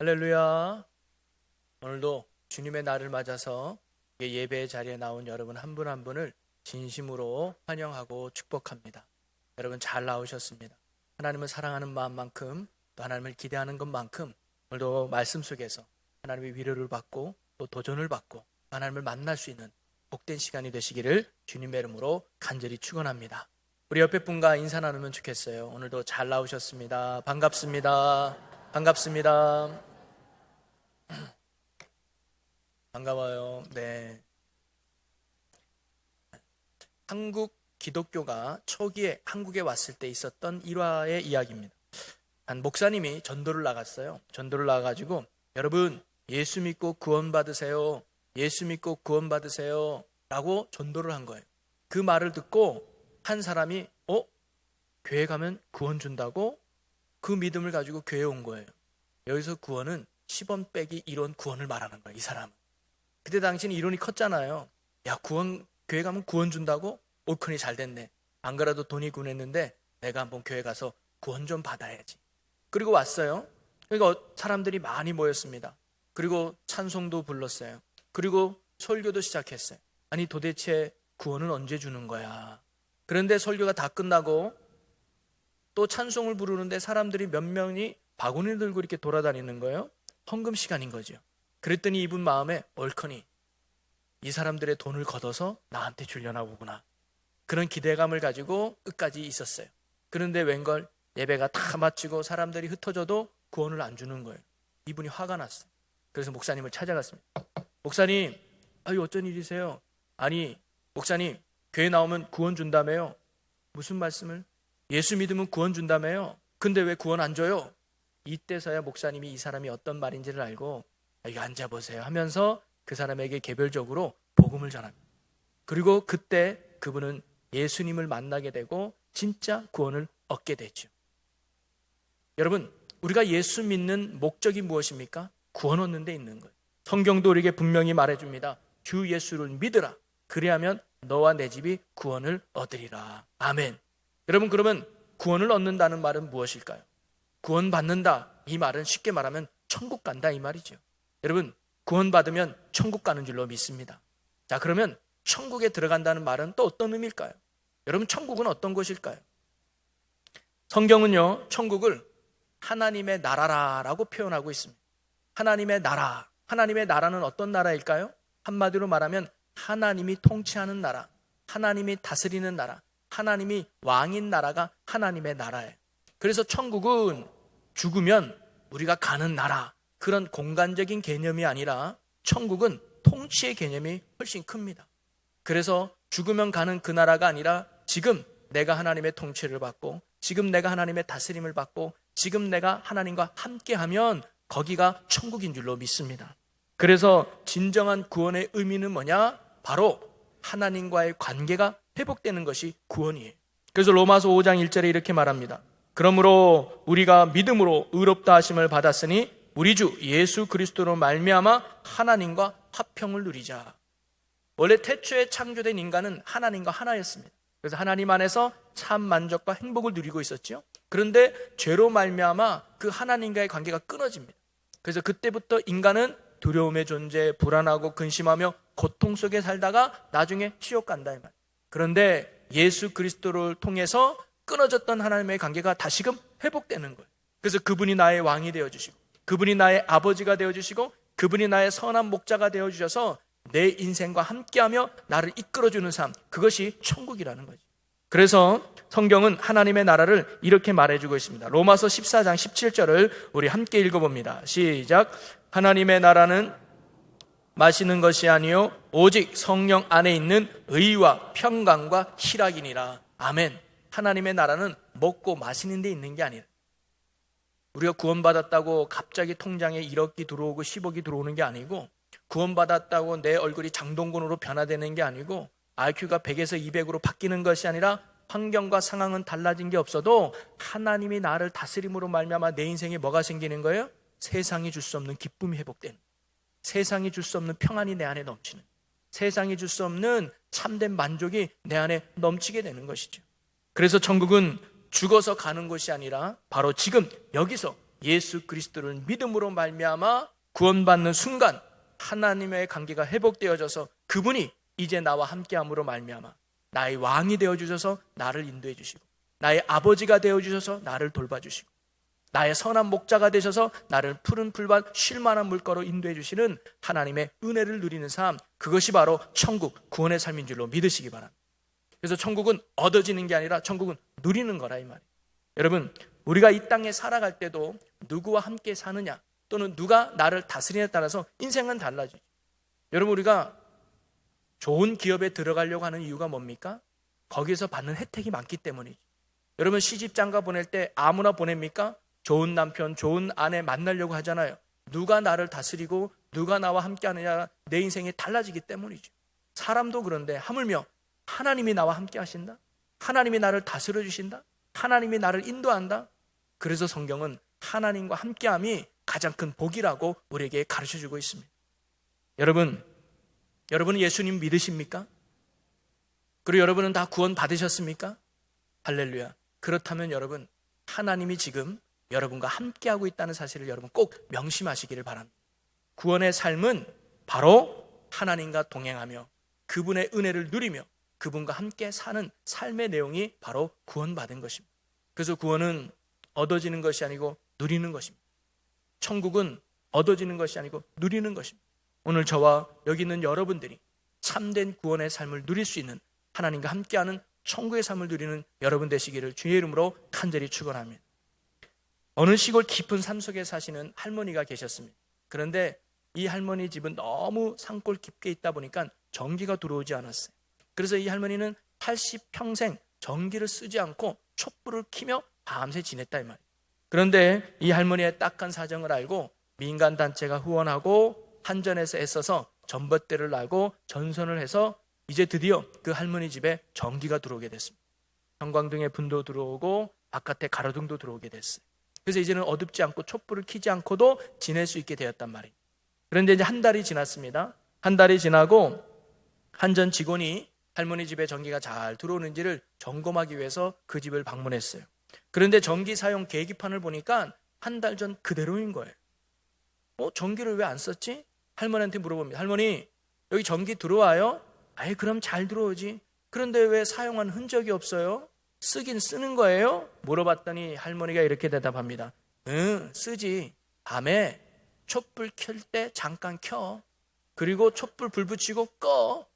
할렐루야. 오늘도 주님의 날을 맞아서 예배의 자리에 나온 여러분 한 분 한 분을 진심으로 환영하고 축복합니다. 여러분 잘 나오셨습니다. 하나님을 사랑하는 마음만큼 또 하나님을 기대하는 것만큼 오늘도 말씀 속에서 하나님의 위로를 받고 또 도전을 받고 하나님을 만날 수 있는 복된 시간이 되시기를 주님의 이름으로 간절히 축원합니다. 우리 옆에 분과 인사 나누면 좋겠어요. 오늘도 잘 나오셨습니다. 반갑습니다. 반갑습니다. 반가워요. 네. 한국 기독교가 초기에 한국에 왔을 때 있었던 일화의 이야기입니다. 한 목사님이 전도를 나갔어요. 전도를 나가가지고 여러분 예수 믿고 구원받으세요. 예수 믿고 구원받으세요. 라고 전도를 한 거예요. 그 말을 듣고 한 사람이 교회 가면 구원 준다고? 그 믿음을 가지고 교회에 온 거예요. 여기서 구원은 10원 빼기 1원 구원을 말하는 거예요. 이 사람은. 그때 당시는 이론이 컸잖아요. 야, 교회 가면 구원 준다고? 옳거니 잘 됐네. 안 그래도 돈이 군했는데 내가 한번 교회 가서 구원 좀 받아야지. 그리고 왔어요. 그러니까 사람들이 많이 모였습니다. 그리고 찬송도 불렀어요. 그리고 설교도 시작했어요. 아니 도대체 구원은 언제 주는 거야? 그런데 설교가 다 끝나고 또 찬송을 부르는데 사람들이 몇 명이 바구니 들고 이렇게 돌아다니는 거예요. 헌금 시간인 거죠. 그랬더니 이분 마음에 옳거니 이 사람들의 돈을 걷어서 나한테 주려나 보구나. 그런 기대감을 가지고 끝까지 있었어요. 그런데 웬걸 예배가 다 마치고 사람들이 흩어져도 구원을 안 주는 거예요. 이분이 화가 났어요. 그래서 목사님을 찾아갔습니다. 목사님, 어쩐 일이세요? 아니 목사님, 교회 나오면 구원 준다며요. 무슨 말씀을? 예수 믿으면 구원 준다며요. 근데 왜 구원 안 줘요? 이때서야 목사님이 이 사람이 어떤 말인지를 알고 이거 앉아보세요 하면서 그 사람에게 개별적으로 복음을 전합니다. 그리고 그때 그분은 예수님을 만나게 되고 진짜 구원을 얻게 되죠. 여러분, 우리가 예수 믿는 목적이 무엇입니까? 구원 얻는 데 있는 거예요. 성경도 우리에게 분명히 말해줍니다. 주 예수를 믿으라. 그리하면 너와 내 집이 구원을 얻으리라. 아멘. 여러분, 그러면 구원을 얻는다는 말은 무엇일까요? 구원 받는다, 이 말은 쉽게 말하면 천국 간다 이 말이죠. 여러분, 구원 받으면 천국 가는 줄로 믿습니다. 자, 그러면 천국에 들어간다는 말은 또 어떤 의미일까요? 여러분, 천국은 어떤 곳일까요? 성경은요, 천국을 하나님의 나라라고 표현하고 있습니다. 하나님의 나라. 하나님의 나라는 어떤 나라일까요? 한마디로 말하면 하나님이 통치하는 나라, 하나님이 다스리는 나라, 하나님이 왕인 나라가 하나님의 나라예요. 그래서 천국은 죽으면 우리가 가는 나라, 그런 공간적인 개념이 아니라 천국은 통치의 개념이 훨씬 큽니다. 그래서 죽으면 가는 그 나라가 아니라 지금 내가 하나님의 통치를 받고 지금 내가 하나님의 다스림을 받고 지금 내가 하나님과 함께하면 거기가 천국인 줄로 믿습니다. 그래서 진정한 구원의 의미는 뭐냐? 바로 하나님과의 관계가 회복되는 것이 구원이에요. 그래서 로마서 5장 1절에 이렇게 말합니다. 그러므로 우리가 믿음으로 의롭다 하심을 받았으니 우리 주 예수 그리스도로 말미암아 하나님과 화평을 누리자. 원래 태초에 창조된 인간은 하나님과 하나였습니다. 그래서 하나님 안에서 참 만족과 행복을 누리고 있었죠. 그런데 죄로 말미암아 그 하나님과의 관계가 끊어집니다. 그래서 그때부터 인간은 두려움의 존재, 불안하고 근심하며 고통 속에 살다가 나중에 지옥 간다 이 말. 그런데 예수 그리스도를 통해서 끊어졌던 하나님의 관계가 다시금 회복되는 거예요. 그래서 그분이 나의 왕이 되어주시고 그분이 나의 아버지가 되어주시고 그분이 나의 선한 목자가 되어주셔서 내 인생과 함께하며 나를 이끌어주는 삶, 그것이 천국이라는 거죠. 그래서 성경은 하나님의 나라를 이렇게 말해주고 있습니다. 로마서 14장 17절을 우리 함께 읽어봅니다. 시작. 하나님의 나라는 마시는 것이 아니요 오직 성령 안에 있는 의와 평강과 희락이니라. 아멘. 하나님의 나라는 먹고 마시는 데 있는 게 아니라 우리가 구원받았다고 갑자기 통장에 1억이 들어오고 10억이 들어오는 게 아니고 구원받았다고 내 얼굴이 장동건으로 변화되는 게 아니고 IQ가 100에서 200으로 바뀌는 것이 아니라 환경과 상황은 달라진 게 없어도 하나님이 나를 다스림으로 말미암아 내 인생에 뭐가 생기는 거예요? 세상이 줄 수 없는 기쁨이 회복되는, 세상이 줄 수 없는 평안이 내 안에 넘치는, 세상이 줄 수 없는 참된 만족이 내 안에 넘치게 되는 것이죠. 그래서 천국은 죽어서 가는 곳이 아니라 바로 지금 여기서 예수 그리스도를 믿음으로 말미암아 구원받는 순간 하나님의 관계가 회복되어져서 그분이 이제 나와 함께함으로 말미암아 나의 왕이 되어주셔서 나를 인도해 주시고, 나의 아버지가 되어주셔서 나를 돌봐주시고, 나의 선한 목자가 되셔서 나를 푸른 풀밭 쉴만한 물가로 인도해 주시는 하나님의 은혜를 누리는 삶, 그것이 바로 천국 구원의 삶인 줄로 믿으시기 바랍니다. 그래서 천국은 얻어지는 게 아니라 천국은 누리는 거라 이 말이에요. 여러분, 우리가 이 땅에 살아갈 때도 누구와 함께 사느냐 또는 누가 나를 다스리냐에 따라서 인생은 달라지죠. 여러분, 우리가 좋은 기업에 들어가려고 하는 이유가 뭡니까? 거기에서 받는 혜택이 많기 때문이죠. 여러분, 시집장가 보낼 때 아무나 보냅니까? 좋은 남편, 좋은 아내 만나려고 하잖아요. 누가 나를 다스리고 누가 나와 함께 하느냐, 내 인생이 달라지기 때문이죠. 사람도 그런데 하물며 하나님이 나와 함께 하신다? 하나님이 나를 다스려 주신다? 하나님이 나를 인도한다? 그래서 성경은 하나님과 함께함이 가장 큰 복이라고 우리에게 가르쳐주고 있습니다. 여러분은 예수님 믿으십니까? 그리고 여러분은 다 구원 받으셨습니까? 할렐루야. 그렇다면 여러분, 하나님이 지금 여러분과 함께하고 있다는 사실을 여러분 꼭 명심하시기를 바랍니다. 구원의 삶은 바로 하나님과 동행하며 그분의 은혜를 누리며 그분과 함께 사는 삶의 내용이 바로 구원받은 것입니다. 그래서 구원은 얻어지는 것이 아니고 누리는 것입니다. 천국은 얻어지는 것이 아니고 누리는 것입니다. 오늘 저와 여기 있는 여러분들이 참된 구원의 삶을 누릴 수 있는, 하나님과 함께하는 천국의 삶을 누리는 여러분 되시기를 주의 이름으로 간절히 축원합니다. 어느 시골 깊은 산 속에 사시는 할머니가 계셨습니다. 그런데 이 할머니 집은 너무 산골 깊게 있다 보니까 전기가 들어오지 않았어요. 그래서 이 할머니는 80평생 전기를 쓰지 않고 촛불을 켜며 밤새 지냈다 이 말이에요. 그런데 이 할머니의 딱한 사정을 알고 민간단체가 후원하고 한전에서 애써서 전봇대를 놔고 전선을 해서 이제 드디어 그 할머니 집에 전기가 들어오게 됐습니다. 형광등에 불도 들어오고 바깥에 가로등도 들어오게 됐어요. 그래서 이제는 어둡지 않고 촛불을 켜지 않고도 지낼 수 있게 되었단 말이에요. 그런데 이제 한 달이 지났습니다. 한 달이 지나고 한전 직원이 할머니 집에 전기가 잘 들어오는지를 점검하기 위해서 그 집을 방문했어요. 그런데 전기 사용 계기판을 보니까 한 달 전 그대로인 거예요. 전기를 왜 안 썼지? 할머니한테 물어봅니다. 할머니, 여기 전기 들어와요? 아이, 그럼 잘 들어오지. 그런데 왜 사용한 흔적이 없어요? 쓰긴 쓰는 거예요? 물어봤더니 할머니가 이렇게 대답합니다. 응, 쓰지. 밤에 촛불 켤 때 잠깐 켜. 그리고 촛불 불 붙이고 꺼.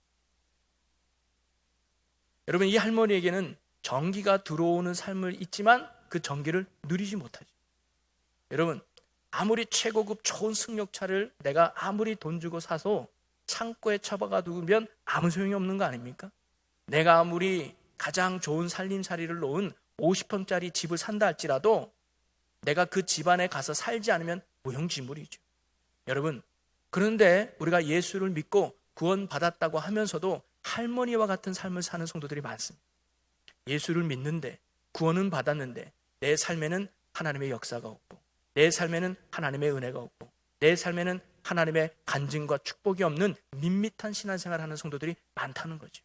여러분, 이 할머니에게는 전기가 들어오는 삶을 있지만 그 전기를 누리지 못하죠. 여러분, 아무리 최고급 좋은 승용차를 내가 아무리 돈 주고 사서 창고에 처박아 두면 아무 소용이 없는 거 아닙니까? 내가 아무리 가장 좋은 살림살이를 놓은 50평짜리 집을 산다 할지라도 내가 그 집안에 가서 살지 않으면 무용지물이죠. 여러분, 그런데 우리가 예수를 믿고 구원받았다고 하면서도 할머니와 같은 삶을 사는 성도들이 많습니다. 예수를 믿는데, 구원은 받았는데 내 삶에는 하나님의 역사가 없고, 내 삶에는 하나님의 은혜가 없고, 내 삶에는 하나님의 간증과 축복이 없는 밋밋한 신앙생활을 하는 성도들이 많다는 거죠.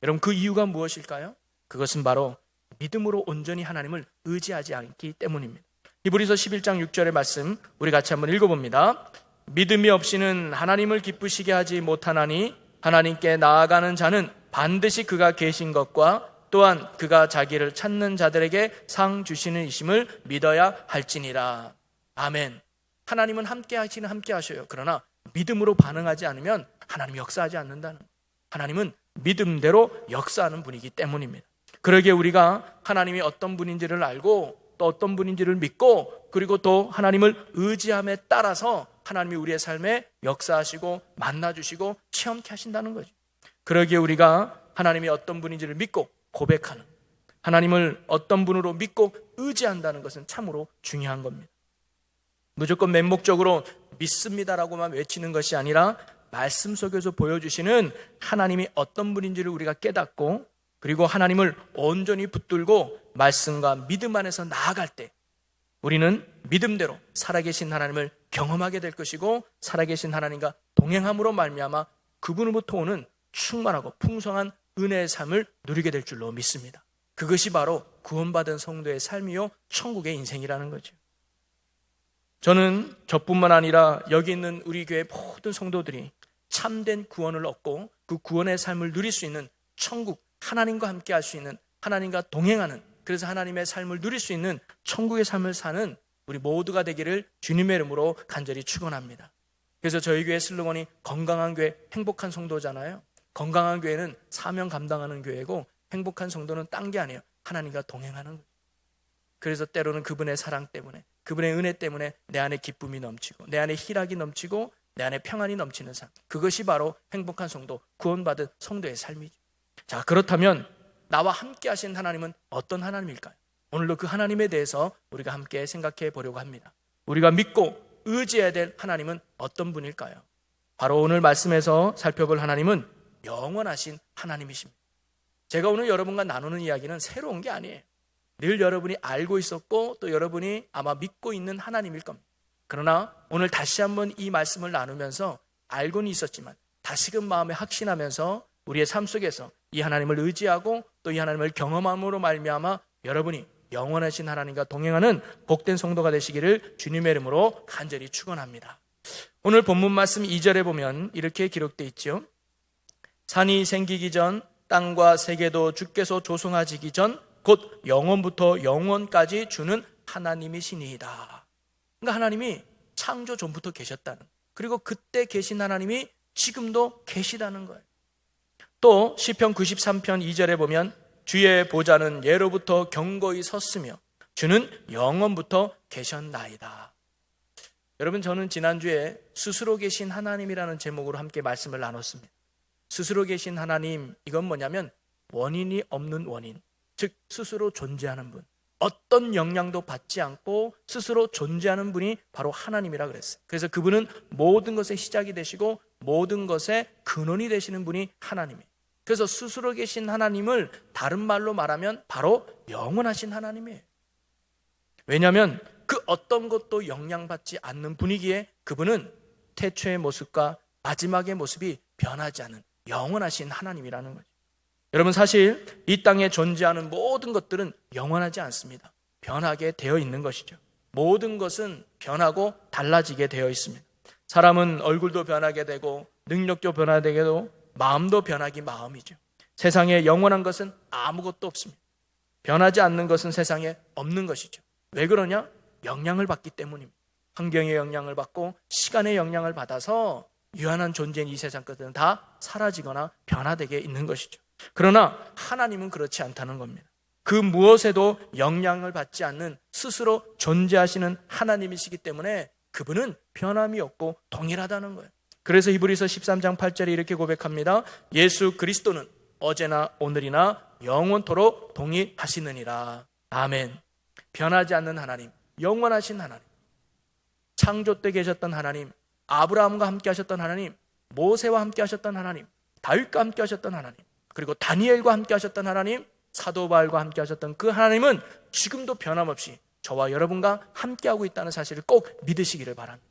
여러분, 그 이유가 무엇일까요? 그것은 바로 믿음으로 온전히 하나님을 의지하지 않기 때문입니다. 히브리서 11장 6절의 말씀 우리 같이 한번 읽어봅니다. 믿음이 없이는 하나님을 기쁘시게 하지 못하나니 하나님께 나아가는 자는 반드시 그가 계신 것과 또한 그가 자기를 찾는 자들에게 상 주시는 이심을 믿어야 할지니라. 아멘. 하나님은 함께 하시는 함께 하셔요. 그러나 믿음으로 반응하지 않으면 하나님이 역사하지 않는다는 거예요. 하나님은 믿음대로 역사하는 분이기 때문입니다. 그러기에 우리가 하나님이 어떤 분인지를 알고 또 어떤 분인지를 믿고 그리고 또 하나님을 의지함에 따라서 하나님이 우리의 삶에 역사하시고 만나주시고 체험케 하신다는 거죠. 그러기에 우리가 하나님이 어떤 분인지를 믿고 고백하는, 하나님을 어떤 분으로 믿고 의지한다는 것은 참으로 중요한 겁니다. 무조건 맹목적으로 믿습니다라고만 외치는 것이 아니라 말씀 속에서 보여주시는 하나님이 어떤 분인지를 우리가 깨닫고 그리고 하나님을 온전히 붙들고 말씀과 믿음 안에서 나아갈 때 우리는 믿음대로 살아계신 하나님을 경험하게 될 것이고 살아계신 하나님과 동행함으로 말미암아 그분으로부터 오는 충만하고 풍성한 은혜의 삶을 누리게 될 줄로 믿습니다. 그것이 바로 구원받은 성도의 삶이요 천국의 인생이라는 거죠. 저는 저뿐만 아니라 여기 있는 우리 교회 모든 성도들이 참된 구원을 얻고 그 구원의 삶을 누릴 수 있는 천국, 하나님과 함께 할 수 있는, 하나님과 동행하는, 그래서 하나님의 삶을 누릴 수 있는 천국의 삶을 사는 우리 모두가 되기를 주님의 이름으로 간절히 축원합니다. 그래서 저희 교회 슬로건이 건강한 교회, 행복한 성도잖아요. 건강한 교회는 사명 감당하는 교회고, 행복한 성도는 딴 게 아니에요. 하나님과 동행하는 거예요. 그래서 때로는 그분의 사랑 때문에, 그분의 은혜 때문에 내 안에 기쁨이 넘치고, 내 안에 희락이 넘치고, 내 안에 평안이 넘치는 삶, 그것이 바로 행복한 성도, 구원받은 성도의 삶이죠. 자, 그렇다면 나와 함께 하신 하나님은 어떤 하나님일까요? 오늘도 그 하나님에 대해서 우리가 함께 생각해 보려고 합니다. 우리가 믿고 의지해야 될 하나님은 어떤 분일까요? 바로 오늘 말씀에서 살펴볼 하나님은 영원하신 하나님이십니다. 제가 오늘 여러분과 나누는 이야기는 새로운 게 아니에요. 늘 여러분이 알고 있었고 또 여러분이 아마 믿고 있는 하나님일 겁니다. 그러나 오늘 다시 한번 이 말씀을 나누면서 알고는 있었지만 다시금 마음에 확신하면서 우리의 삶 속에서 이 하나님을 의지하고 또 이 하나님을 경험함으로 말미암아 여러분이 영원하신 하나님과 동행하는 복된 성도가 되시기를 주님의 이름으로 간절히 축원합니다. 오늘 본문 말씀 2절에 보면 이렇게 기록되어 있죠. 산이 생기기 전 땅과 세계도 주께서 조성하시기 전 곧 영원부터 영원까지 주는 하나님이시니이다. 그러니까 하나님이 창조 전부터 계셨다는, 그리고 그때 계신 하나님이 지금도 계시다는 거예요. 또 시편 93편 2절에 보면 주의 보좌는 예로부터 경고히 섰으며 주는 영원부터 계셨나이다. 여러분, 저는 지난주에 스스로 계신 하나님이라는 제목으로 함께 말씀을 나눴습니다. 스스로 계신 하나님, 이건 뭐냐면 원인이 없는 원인, 즉 스스로 존재하는 분, 어떤 영향도 받지 않고 스스로 존재하는 분이 바로 하나님이라 그랬어요. 그래서 그분은 모든 것의 시작이 되시고 모든 것의 근원이 되시는 분이 하나님이에요. 그래서 스스로 계신 하나님을 다른 말로 말하면 바로 영원하신 하나님이에요. 왜냐하면 그 어떤 것도 영향받지 않는 분이기에 그분은 태초의 모습과 마지막의 모습이 변하지 않은 영원하신 하나님이라는 거죠. 여러분, 사실 이 땅에 존재하는 모든 것들은 영원하지 않습니다. 변하게 되어 있는 것이죠. 모든 것은 변하고 달라지게 되어 있습니다. 사람은 얼굴도 변하게 되고 능력도 변하게 되고 마음도 변하기 마음이죠. 세상에 영원한 것은 아무것도 없습니다. 변하지 않는 것은 세상에 없는 것이죠. 왜 그러냐? 영향을 받기 때문입니다. 환경의 영향을 받고 시간의 영향을 받아서 유한한 존재인 이 세상 것들은 다 사라지거나 변화되게 있는 것이죠. 그러나 하나님은 그렇지 않다는 겁니다. 그 무엇에도 영향을 받지 않는 스스로 존재하시는 하나님이시기 때문에 그분은 변함이 없고 동일하다는 거예요. 그래서 히브리서 13장 8절에 이렇게 고백합니다. 예수 그리스도는 어제나 오늘이나 영원토록 동일하시느니라. 아멘. 변하지 않는 하나님, 영원하신 하나님, 창조 때 계셨던 하나님, 아브라함과 함께 하셨던 하나님, 모세와 함께 하셨던 하나님, 다윗과 함께 하셨던 하나님, 그리고 다니엘과 함께 하셨던 하나님, 사도 바울과 함께 하셨던 그 하나님은 지금도 변함없이 저와 여러분과 함께하고 있다는 사실을 꼭 믿으시기를 바랍니다.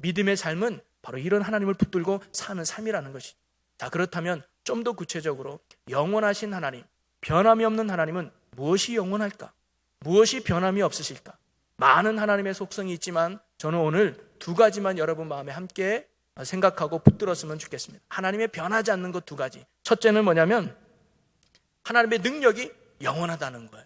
믿음의 삶은 바로 이런 하나님을 붙들고 사는 삶이라는 것이죠. 자, 그렇다면 좀 더 구체적으로 영원하신 하나님, 변함이 없는 하나님은 무엇이 영원할까? 무엇이 변함이 없으실까? 많은 하나님의 속성이 있지만 저는 오늘 두 가지만 여러분 마음에 함께 생각하고 붙들었으면 좋겠습니다. 하나님의 변하지 않는 것 두 가지. 첫째는 뭐냐면 하나님의 능력이 영원하다는 거예요.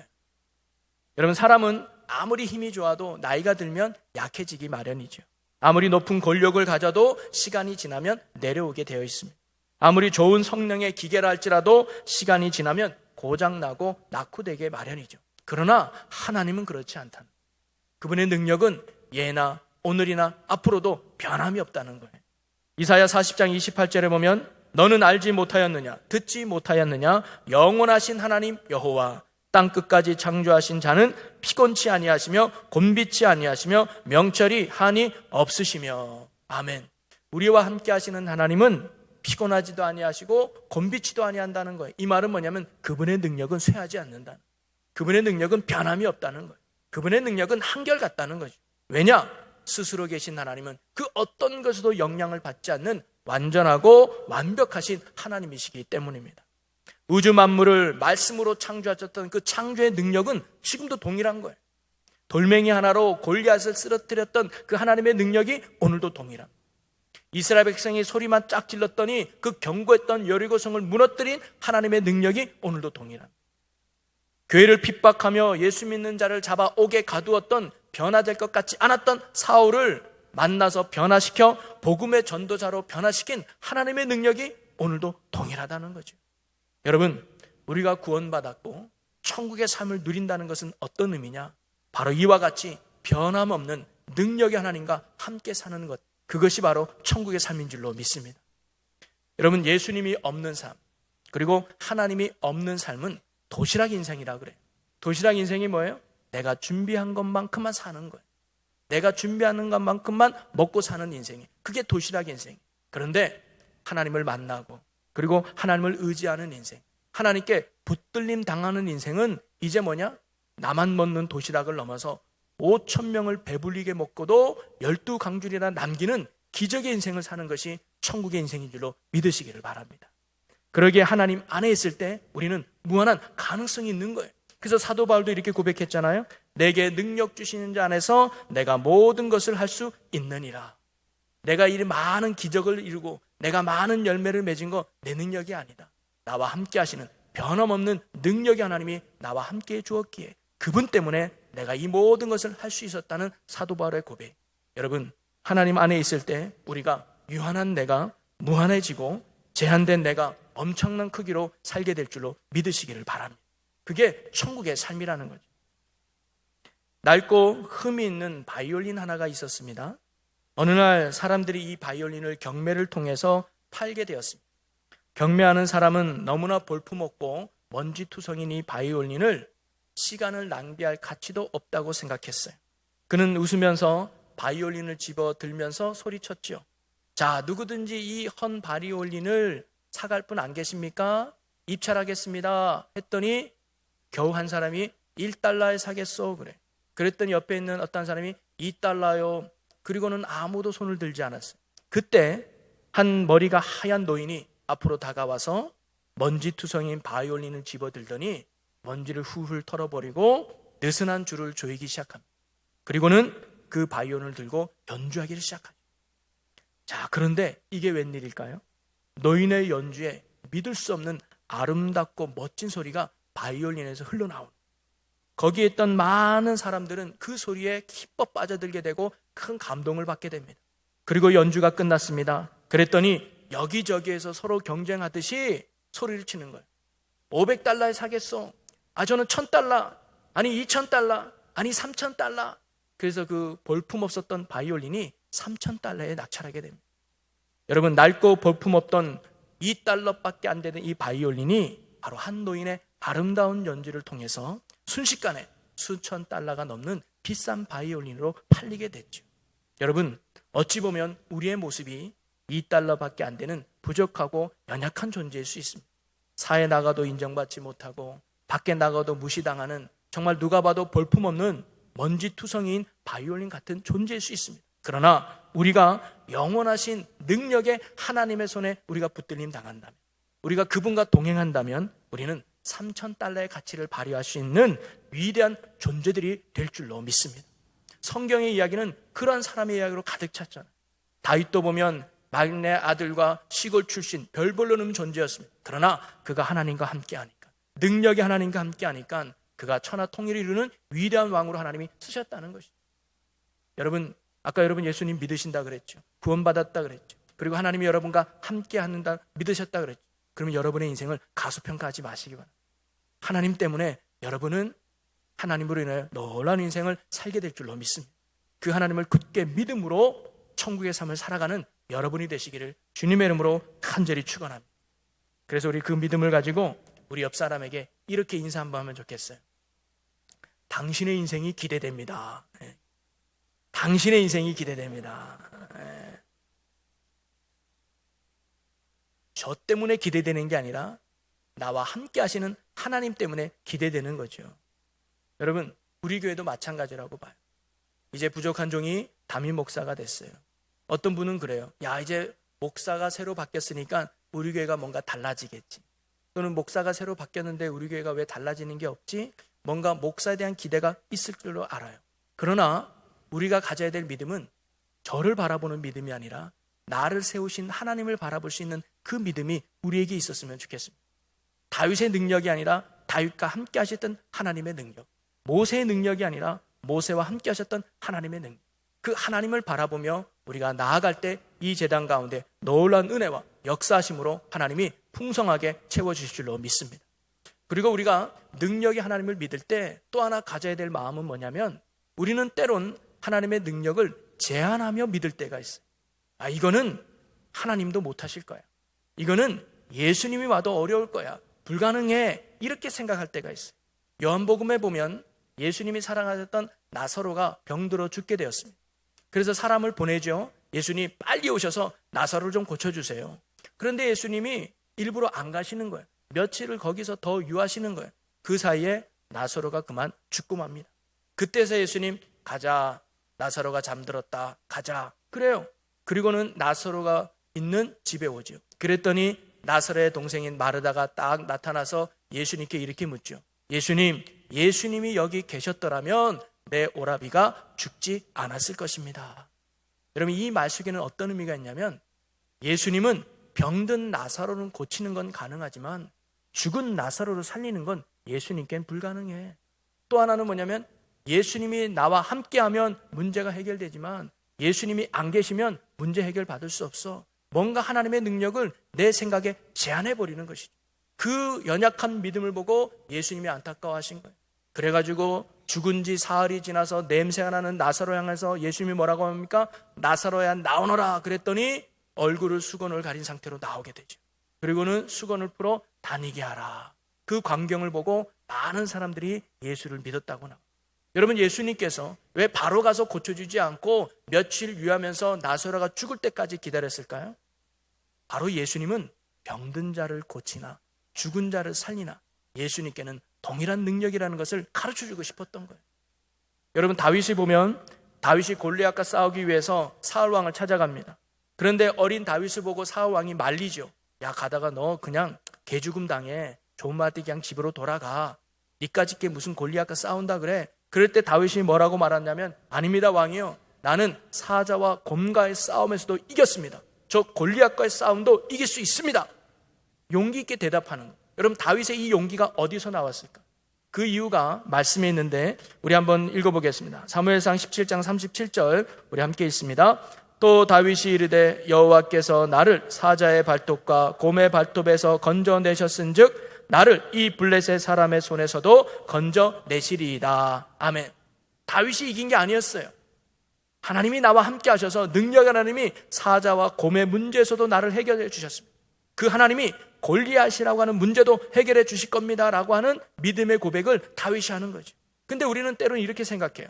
여러분, 사람은 아무리 힘이 좋아도 나이가 들면 약해지기 마련이죠. 아무리 높은 권력을 가져도 시간이 지나면 내려오게 되어 있습니다. 아무리 좋은 성령의 기계라 할지라도 시간이 지나면 고장나고 낙후되게 마련이죠. 그러나 하나님은 그렇지 않다는 거예요. 그분의 능력은 예나 오늘이나 앞으로도 변함이 없다는 거예요. 이사야 40장 28절에 보면 너는 알지 못하였느냐, 듣지 못하였느냐, 영원하신 하나님 여호와 땅끝까지 창조하신 자는 피곤치 아니하시며 곤비치 아니하시며 명철이 한이 없으시며. 아멘. 우리와 함께 하시는 하나님은 피곤하지도 아니하시고 곤비치도 아니한다는 거예요. 이 말은 뭐냐면 그분의 능력은 쇠하지 않는다는 거예요. 그분의 능력은 변함이 없다는 거예요. 그분의 능력은 한결같다는 거죠. 왜냐? 스스로 계신 하나님은 그 어떤 것에도 영향을 받지 않는 완전하고 완벽하신 하나님이시기 때문입니다. 우주 만물을 말씀으로 창조하셨던 그 창조의 능력은 지금도 동일한 거예요. 돌멩이 하나로 골리앗을 쓰러뜨렸던 그 하나님의 능력이 오늘도 동일합니다. 이스라엘 백성이 소리만 쫙 질렀더니 그 견고했던 여리고성을 무너뜨린 하나님의 능력이 오늘도 동일합니다. 교회를 핍박하며 예수 믿는 자를 잡아 옥에 가두었던, 변화될 것 같지 않았던 사울을 만나서 변화시켜 복음의 전도자로 변화시킨 하나님의 능력이 오늘도 동일하다는 거죠. 여러분, 우리가 구원받았고 천국의 삶을 누린다는 것은 어떤 의미냐? 바로 이와 같이 변함없는 능력의 하나님과 함께 사는 것, 그것이 바로 천국의 삶인 줄로 믿습니다. 여러분, 예수님이 없는 삶, 그리고 하나님이 없는 삶은 도시락 인생이라 그래요. 도시락 인생이 뭐예요? 내가 준비한 것만큼만 사는 거예요. 내가 준비하는 것만큼만 먹고 사는 인생이, 그게 도시락 인생. 그런데 하나님을 만나고 그리고 하나님을 의지하는 인생, 하나님께 붙들림 당하는 인생은 이제 뭐냐? 나만 먹는 도시락을 넘어서 5,000명을 배불리게 먹고도 12강줄이나 남기는 기적의 인생을 사는 것이 천국의 인생인 줄로 믿으시기를 바랍니다. 그러기에 하나님 안에 있을 때 우리는 무한한 가능성이 있는 거예요. 그래서 사도 바울도 이렇게 고백했잖아요. 내게 능력 주시는 자 안에서 내가 모든 것을 할 수 있느니라. 내가 이 많은 기적을 이루고 내가 많은 열매를 맺은 거 내 능력이 아니다. 나와 함께 하시는 변함없는 능력의 하나님이 나와 함께 주었기에 그분 때문에 내가 이 모든 것을 할 수 있었다는 사도 바울의 고백. 여러분, 하나님 안에 있을 때 우리가 유한한 내가 무한해지고 제한된 내가 엄청난 크기로 살게 될 줄로 믿으시기를 바랍니다. 그게 천국의 삶이라는 거죠. 낡고 흠이 있는 바이올린 하나가 있었습니다. 어느 날 사람들이 이 바이올린을 경매를 통해서 팔게 되었습니다. 경매하는 사람은 너무나 볼품없고 먼지투성인 이 바이올린을 시간을 낭비할 가치도 없다고 생각했어요. 그는 웃으면서 바이올린을 집어 들면서 소리쳤죠. 자, 누구든지 이 헌 바이올린을 사갈 분 안 계십니까? 입찰하겠습니다. 했더니 겨우 한 사람이 1달러에 사겠소 그래. 그랬더니 옆에 있는 어떤 사람이 2달러요. 그리고는 아무도 손을 들지 않았어요. 그때 한 머리가 하얀 노인이 앞으로 다가와서 먼지투성인 바이올린을 집어들더니 먼지를 훌훌 털어버리고 느슨한 줄을 조이기 시작합니다. 그리고는 그 바이올린을 들고 연주하기를 시작하죠. 자, 그런데 이게 웬일일까요? 노인의 연주에 믿을 수 없는 아름답고 멋진 소리가 바이올린에서 흘러나옵니다. 거기에 있던 많은 사람들은 그 소리에 기뻐 빠져들게 되고 큰 감동을 받게 됩니다. 그리고 연주가 끝났습니다. 그랬더니 여기저기에서 서로 경쟁하듯이 소리를 치는 거예요. 500달러에 사겠어. 아, 저는 1,000달러. 아니 2,000달러. 아니 3,000달러. 그래서 그 볼품없었던 바이올린이 3,000달러에 낙찰하게 됩니다. 여러분, 낡고 볼품없던 2달러밖에 안 되는 이 바이올린이 바로 한 노인의 아름다운 연주를 통해서 순식간에 수천 달러가 넘는 비싼 바이올린으로 팔리게 됐죠. 여러분, 어찌 보면 우리의 모습이 2달러밖에 안 되는 부족하고 연약한 존재일 수 있습니다. 사회에 나가도 인정받지 못하고 밖에 나가도 무시당하는 정말 누가 봐도 볼품없는 먼지투성이인 바이올린 같은 존재일 수 있습니다. 그러나 우리가 영원하신 능력의 하나님의 손에 우리가 붙들림 당한다면, 우리가 그분과 동행한다면 우리는 3,000달러의 가치를 발휘할 수 있는 위대한 존재들이 될 줄로 믿습니다. 성경의 이야기는 그런 사람의 이야기로 가득 찼잖아요. 다윗도 보면 막내 아들과 시골 출신 별 볼로는 존재였습니다. 그러나 그가 하나님과 함께하니까, 능력이 하나님과 함께하니까 그가 천하 통일을 이루는 위대한 왕으로 하나님이 쓰셨다는 것이죠. 여러분, 아까 여러분 예수님 믿으신다 그랬죠. 구원받았다 그랬죠. 그리고 하나님이 여러분과 함께하는다 믿으셨다 그랬죠. 그러면 여러분의 인생을 가소평가하지 마시기 바랍니다. 하나님 때문에 여러분은 하나님으로 인하여 놀라운 인생을 살게 될 줄로 믿습니다. 그 하나님을 굳게 믿음으로 천국의 삶을 살아가는 여러분이 되시기를 주님의 이름으로 간절히 축원합니다. 그래서 우리 그 믿음을 가지고 우리 옆 사람에게 이렇게 인사 한번 하면 좋겠어요. 당신의 인생이 기대됩니다. 당신의 인생이 기대됩니다. 저 때문에 기대되는 게 아니라 나와 함께 하시는 하나님 때문에 기대되는 거죠. 여러분, 우리 교회도 마찬가지라고 봐요. 이제 부족한 종이 담임 목사가 됐어요. 어떤 분은 그래요. 야, 이제 목사가 새로 바뀌었으니까 우리 교회가 뭔가 달라지겠지. 또는 목사가 새로 바뀌었는데 우리 교회가 왜 달라지는 게 없지? 뭔가 목사에 대한 기대가 있을 줄로 알아요. 그러나 우리가 가져야 될 믿음은 저를 바라보는 믿음이 아니라 나를 세우신 하나님을 바라볼 수 있는 그 믿음이 우리에게 있었으면 좋겠습니다. 다윗의 능력이 아니라 다윗과 함께 하셨던 하나님의 능력, 모세의 능력이 아니라 모세와 함께 하셨던 하나님의 능력, 그 하나님을 바라보며 우리가 나아갈 때 이 제단 가운데 놀라운 은혜와 역사하심으로 하나님이 풍성하게 채워주실 줄로 믿습니다. 그리고 우리가 능력이 하나님을 믿을 때 또 하나 가져야 될 마음은 뭐냐면, 우리는 때론 하나님의 능력을 제한하며 믿을 때가 있어요. 이거는 하나님도 못하실 거야, 이거는 예수님이 와도 어려울 거야, 불가능해, 이렇게 생각할 때가 있어요. 요한복음에 보면 예수님이 사랑하셨던 나사로가 병들어 죽게 되었습니다. 그래서 사람을 보내죠. 예수님 빨리 오셔서 나사로를 좀 고쳐주세요. 그런데 예수님이 일부러 안 가시는 거예요. 며칠을 거기서 더 유하시는 거예요. 그 사이에 나사로가 그만 죽고 맙니다. 그때서 예수님, 가자, 나사로가 잠들었다, 가자, 그래요. 그리고는 나사로가 있는 집에 오죠. 그랬더니 나사로의 동생인 마르다가 딱 나타나서 예수님께 이렇게 묻죠. 예수님, 예수님이 여기 계셨더라면 내 오라비가 죽지 않았을 것입니다. 여러분, 이 말 속에는 어떤 의미가 있냐면, 예수님은 병든 나사로는 고치는 건 가능하지만 죽은 나사로를 살리는 건 예수님께는 불가능해. 또 하나는 뭐냐면, 예수님이 나와 함께하면 문제가 해결되지만 예수님이 안 계시면 문제 해결 받을 수 없어. 뭔가 하나님의 능력을 내 생각에 제한해버리는 것이죠. 그 연약한 믿음을 보고 예수님이 안타까워하신 거예요. 그래가지고 죽은 지 사흘이 지나서 냄새가 나는 나사로 향해서 예수님이 뭐라고 합니까? 나사로야 나오너라 그랬더니 얼굴을 수건을 가린 상태로 나오게 되죠. 그리고는 수건을 풀어 다니게 하라. 그 광경을 보고 많은 사람들이 예수를 믿었다고 나와요. 여러분, 예수님께서 왜 바로 가서 고쳐주지 않고 며칠 유하면서 나사로가 죽을 때까지 기다렸을까요? 바로 예수님은 병든 자를 고치나 죽은 자를 살리나 예수님께는 동일한 능력이라는 것을 가르쳐주고 싶었던 거예요. 여러분, 다윗이 보면 다윗이 골리앗과 싸우기 위해서 사울왕을 찾아갑니다. 그런데 어린 다윗을 보고 사울왕이 말리죠. 야, 가다가 너 그냥 개죽음 당해. 좋은 말띠 그냥 집으로 돌아가. 니까짓 게 무슨 골리앗과 싸운다 그래. 그럴 때 다윗이 뭐라고 말하냐면, 아닙니다 왕이요, 나는 사자와 곰과의 싸움에서도 이겼습니다. 저 골리앗과의 싸움도 이길 수 있습니다. 용기 있게 대답하는 거예요. 여러분, 다윗의 이 용기가 어디서 나왔을까? 그 이유가 말씀에 있는데 우리 한번 읽어보겠습니다. 사무엘상 17장 37절 우리 함께 읽습니다. 또 다윗이 이르되 여호와께서 나를 사자의 발톱과 곰의 발톱에서 건져내셨은즉 나를 이 블레셋 사람의 손에서도 건져내시리이다. 아멘. 다윗이 이긴 게 아니었어요. 하나님이 나와 함께 하셔서 능력 하나님이 사자와 곰의 문제에서도 나를 해결해 주셨습니다. 그 하나님이 골리앗이라고 하는 문제도 해결해 주실 겁니다 라고 하는 믿음의 고백을 다윗이 하는 거죠. 근데 우리는 때로는 이렇게 생각해요.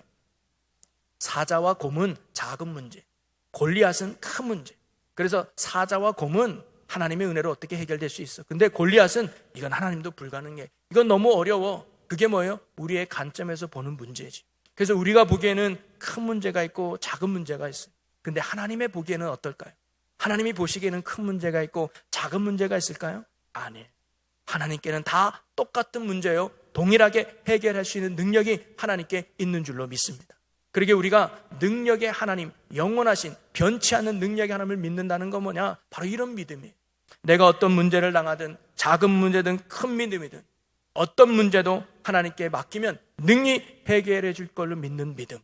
사자와 곰은 작은 문제, 골리앗은 큰 문제. 그래서 사자와 곰은 하나님의 은혜로 어떻게 해결될 수 있어. 근데 골리앗은 이건 하나님도 불가능해. 이건 너무 어려워. 그게 뭐예요? 우리의 관점에서 보는 문제지. 그래서 우리가 보기에는 큰 문제가 있고 작은 문제가 있어요. 근데 하나님의 보기에는 어떨까요? 하나님이 보시기에는 큰 문제가 있고 작은 문제가 있을까요? 아니에요. 하나님께는 다 똑같은 문제예요. 동일하게 해결할 수 있는 능력이 하나님께 있는 줄로 믿습니다. 그러게 우리가 능력의 하나님, 영원하신 변치 않는 능력의 하나님을 믿는다는 건 뭐냐? 바로 이런 믿음이에요. 내가 어떤 문제를 당하든 작은 문제든 큰 믿음이든 어떤 문제도 하나님께 맡기면 능히 해결해 줄 걸로 믿는 믿음.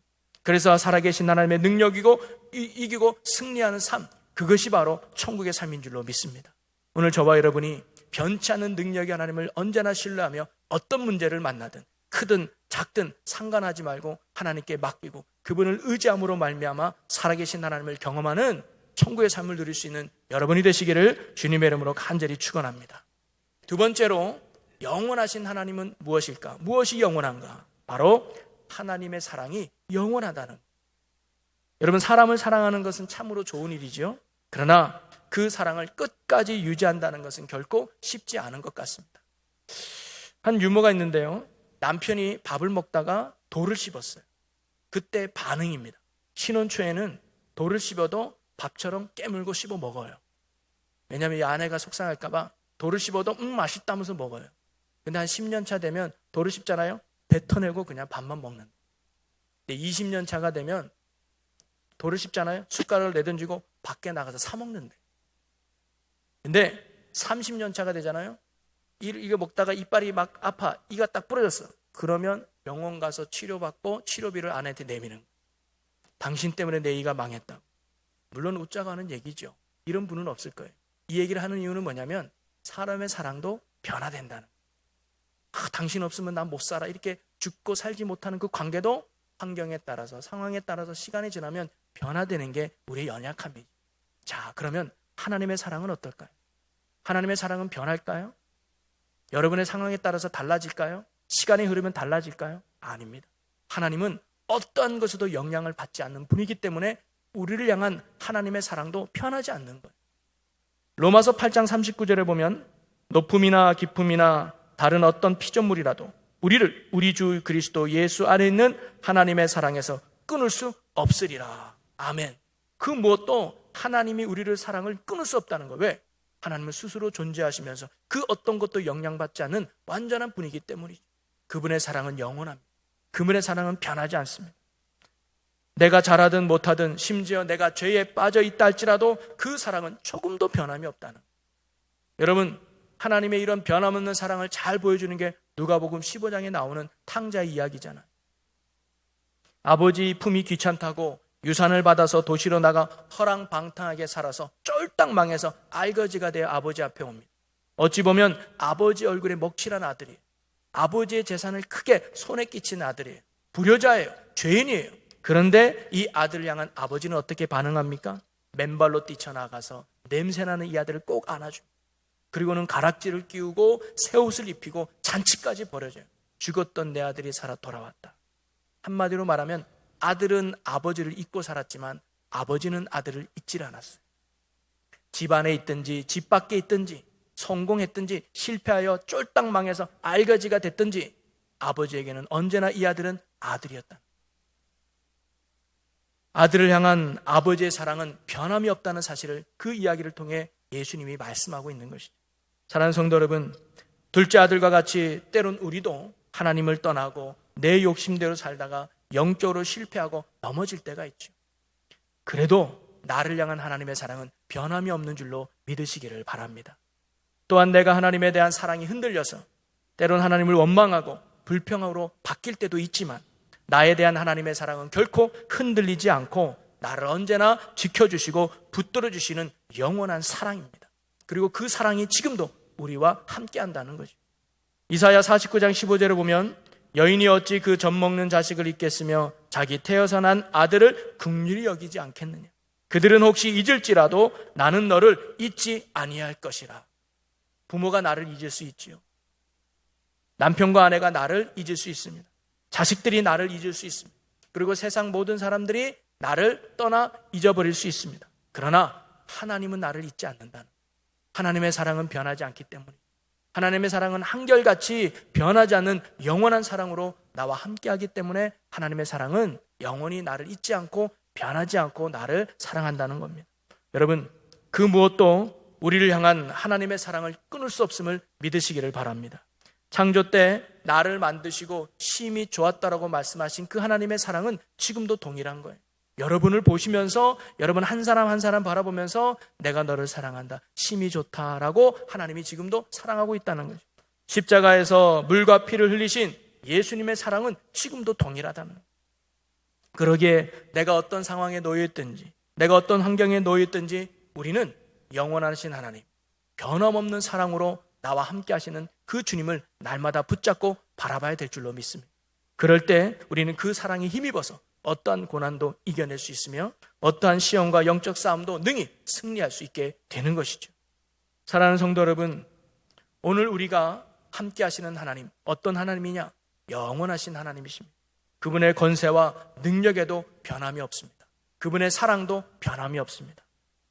그래서 살아계신 하나님의 능력이고 이기고 승리하는 삶, 그것이 바로 천국의 삶인 줄로 믿습니다. 오늘 저와 여러분이 변치 않는 능력의 하나님을 언제나 신뢰하며 어떤 문제를 만나든 크든 작든 상관하지 말고 하나님께 맡기고 그분을 의지함으로 말미암아 살아계신 하나님을 경험하는 천국의 삶을 누릴 수 있는 여러분이 되시기를 주님의 이름으로 간절히 축원합니다. 두 번째로, 영원하신 하나님은 무엇일까? 무엇이 영원한가? 바로 하나님의 사랑이 영원하다는. 여러분, 사람을 사랑하는 것은 참으로 좋은 일이죠. 그러나 그 사랑을 끝까지 유지한다는 것은 결코 쉽지 않은 것 같습니다. 한 유머가 있는데요. 남편이 밥을 먹다가 돌을 씹었어요. 그때 반응입니다. 신혼 초에는 돌을 씹어도 밥처럼 깨물고 씹어 먹어요. 왜냐하면 이 아내가 속상할까 봐 돌을 씹어도 맛있다면서 먹어요. 근데 한 10년 차 되면 돌을 씹잖아요. 뱉어내고 그냥 밥만 먹는. 근데 20년 차가 되면 돌을 씹잖아요. 숟가락을 내던지고 밖에 나가서 사 먹는데. 근데 30년 차가 되잖아요. 이거 먹다가 이빨이 막 아파. 이가 딱 부러졌어. 그러면 병원 가서 치료받고 치료비를 아내한테 내미는 거예요. 당신 때문에 내 이가 망했다. 물론 웃자고 하는 얘기죠. 이런 분은 없을 거예요. 이 얘기를 하는 이유는 뭐냐면 사람의 사랑도 변화된다는 거예요. 당신 없으면 난 못 살아. 이렇게 죽고 살지 못하는 그 관계도 환경에 따라서 상황에 따라서 시간이 지나면 변화되는 게 우리의 연약함이죠. 자, 그러면 하나님의 사랑은 어떨까요? 하나님의 사랑은 변할까요? 여러분의 상황에 따라서 달라질까요? 시간이 흐르면 달라질까요? 아닙니다. 하나님은 어떠한 것에도 영향을 받지 않는 분이기 때문에 우리를 향한 하나님의 사랑도 변하지 않는 거예요. 로마서 8장 39절에 보면 높음이나 깊음이나 다른 어떤 피조물이라도 우리를 우리 주 그리스도 예수 안에 있는 하나님의 사랑에서 끊을 수 없으리라. 아멘. 그 무엇도 하나님이 우리를 사랑을 끊을 수 없다는 거예요. 왜? 하나님은 스스로 존재하시면서 그 어떤 것도 영향받지 않는 완전한 분이기 때문이죠. 그분의 사랑은 영원합니다. 그분의 사랑은 변하지 않습니다. 내가 잘하든 못하든 심지어 내가 죄에 빠져 있다 할지라도 그 사랑은 조금도 변함이 없다는 거예요. 여러분, 하나님의 이런 변함없는 사랑을 잘 보여주는 게 누가복음 15장에 나오는 탕자의 이야기잖아요. 아버지 품이 귀찮다고 유산을 받아서 도시로 나가 허랑방탕하게 살아서 쫄딱 망해서 알거지가 되어 아버지 앞에 옵니다. 어찌 보면 아버지 얼굴에 먹칠한 아들이에요. 아버지의 재산을 크게 손에 끼친 아들이에요. 불효자예요. 죄인이에요. 그런데 이 아들을 향한 아버지는 어떻게 반응합니까? 맨발로 뛰쳐나가서 냄새나는 이 아들을 꼭 안아줍니다. 그리고는 가락지를 끼우고 새 옷을 입히고 잔치까지 벌여줘요. 죽었던 내 아들이 살아 돌아왔다. 한마디로 말하면 아들은 아버지를 잊고 살았지만 아버지는 아들을 잊질 않았어요. 집 안에 있든지 집 밖에 있든지 성공했든지 실패하여 쫄딱 망해서 알거지가 됐든지 아버지에게는 언제나 이 아들은 아들이었다. 아들을 향한 아버지의 사랑은 변함이 없다는 사실을 그 이야기를 통해 예수님이 말씀하고 있는 것이죠. 사랑하는 성도 여러분, 둘째 아들과 같이 때론 우리도 하나님을 떠나고 내 욕심대로 살다가 영적으로 실패하고 넘어질 때가 있죠. 그래도 나를 향한 하나님의 사랑은 변함이 없는 줄로 믿으시기를 바랍니다. 또한 내가 하나님에 대한 사랑이 흔들려서 때론 하나님을 원망하고 불평으로 바뀔 때도 있지만 나에 대한 하나님의 사랑은 결코 흔들리지 않고 나를 언제나 지켜주시고 붙들어 주시는 영원한 사랑입니다. 그리고 그 사랑이 지금도 우리와 함께한다는 거죠. 이사야 49장 15절을 보면 여인이 어찌 그 젖 먹는 자식을 잊겠으며 자기 태어서 난 아들을 긍휼히 여기지 않겠느냐. 그들은 혹시 잊을지라도 나는 너를 잊지 아니할 것이라. 부모가 나를 잊을 수 있지요. 남편과 아내가 나를 잊을 수 있습니다. 자식들이 나를 잊을 수 있습니다. 그리고 세상 모든 사람들이 나를 떠나 잊어버릴 수 있습니다. 그러나 하나님은 나를 잊지 않는다는, 하나님의 사랑은 변하지 않기 때문에, 하나님의 사랑은 한결같이 변하지 않는 영원한 사랑으로 나와 함께하기 때문에 하나님의 사랑은 영원히 나를 잊지 않고 변하지 않고 나를 사랑한다는 겁니다. 여러분, 그 무엇도 우리를 향한 하나님의 사랑을 끊을 수 없음을 믿으시기를 바랍니다. 창조 때 나를 만드시고 심히 좋았다라고 말씀하신 그 하나님의 사랑은 지금도 동일한 거예요. 여러분을 보시면서 여러분 한 사람 한 사람 바라보면서 내가 너를 사랑한다, 심히 좋다라고 하나님이 지금도 사랑하고 있다는 거죠. 십자가에서 물과 피를 흘리신 예수님의 사랑은 지금도 동일하다는 거예요. 그러기에 내가 어떤 상황에 놓여 있든지 내가 어떤 환경에 놓여 있든지 우리는 영원하신 하나님, 변함없는 사랑으로 나와 함께 하시는 그 주님을 날마다 붙잡고 바라봐야 될 줄로 믿습니다. 그럴 때 우리는 그 사랑에 힘입어서 어떠한 고난도 이겨낼 수 있으며 어떠한 시험과 영적 싸움도 능히 승리할 수 있게 되는 것이죠. 사랑하는 성도 여러분, 오늘 우리가 함께 하시는 하나님, 어떤 하나님이냐? 영원하신 하나님이십니다. 그분의 권세와 능력에도 변함이 없습니다. 그분의 사랑도 변함이 없습니다.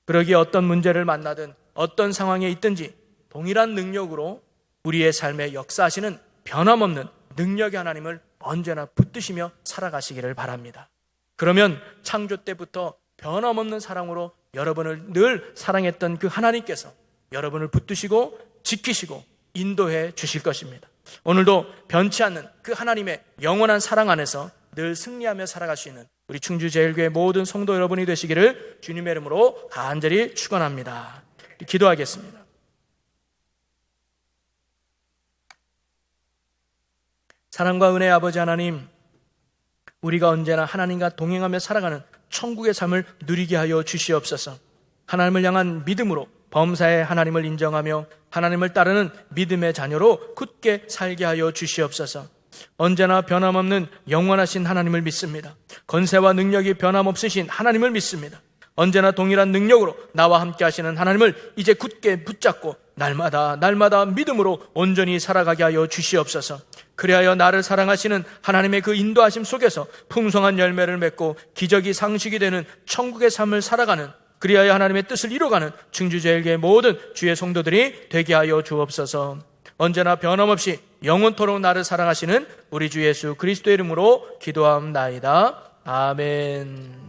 그러기에 어떤 문제를 만나든 어떤 상황에 있든지 동일한 능력으로 우리의 삶에 역사하시는 변함없는 능력의 하나님을 언제나 붙드시며 살아가시기를 바랍니다. 그러면 창조 때부터 변함없는 사랑으로 여러분을 늘 사랑했던 그 하나님께서 여러분을 붙드시고 지키시고 인도해 주실 것입니다. 오늘도 변치 않는 그 하나님의 영원한 사랑 안에서 늘 승리하며 살아갈 수 있는 우리 충주제일교회 모든 성도 여러분이 되시기를 주님의 이름으로 간절히 축원합니다. 기도하겠습니다. 사랑과 은혜의 아버지 하나님, 우리가 언제나 하나님과 동행하며 살아가는 천국의 삶을 누리게 하여 주시옵소서. 하나님을 향한 믿음으로 범사에 하나님을 인정하며 하나님을 따르는 믿음의 자녀로 굳게 살게 하여 주시옵소서. 언제나 변함없는 영원하신 하나님을 믿습니다. 건세와 능력이 변함없으신 하나님을 믿습니다. 언제나 동일한 능력으로 나와 함께 하시는 하나님을 이제 굳게 붙잡고 날마다 믿음으로 온전히 살아가게 하여 주시옵소서. 그리하여 나를 사랑하시는 하나님의 그 인도하심 속에서 풍성한 열매를 맺고 기적이 상식이 되는 천국의 삶을 살아가는, 그리하여 하나님의 뜻을 이루어가는 충주제일교회 모든 주의 성도들이 되게 하여 주옵소서. 언제나 변함없이 영원토록 나를 사랑하시는 우리 주 예수 그리스도의 이름으로 기도하옵나이다. 아멘.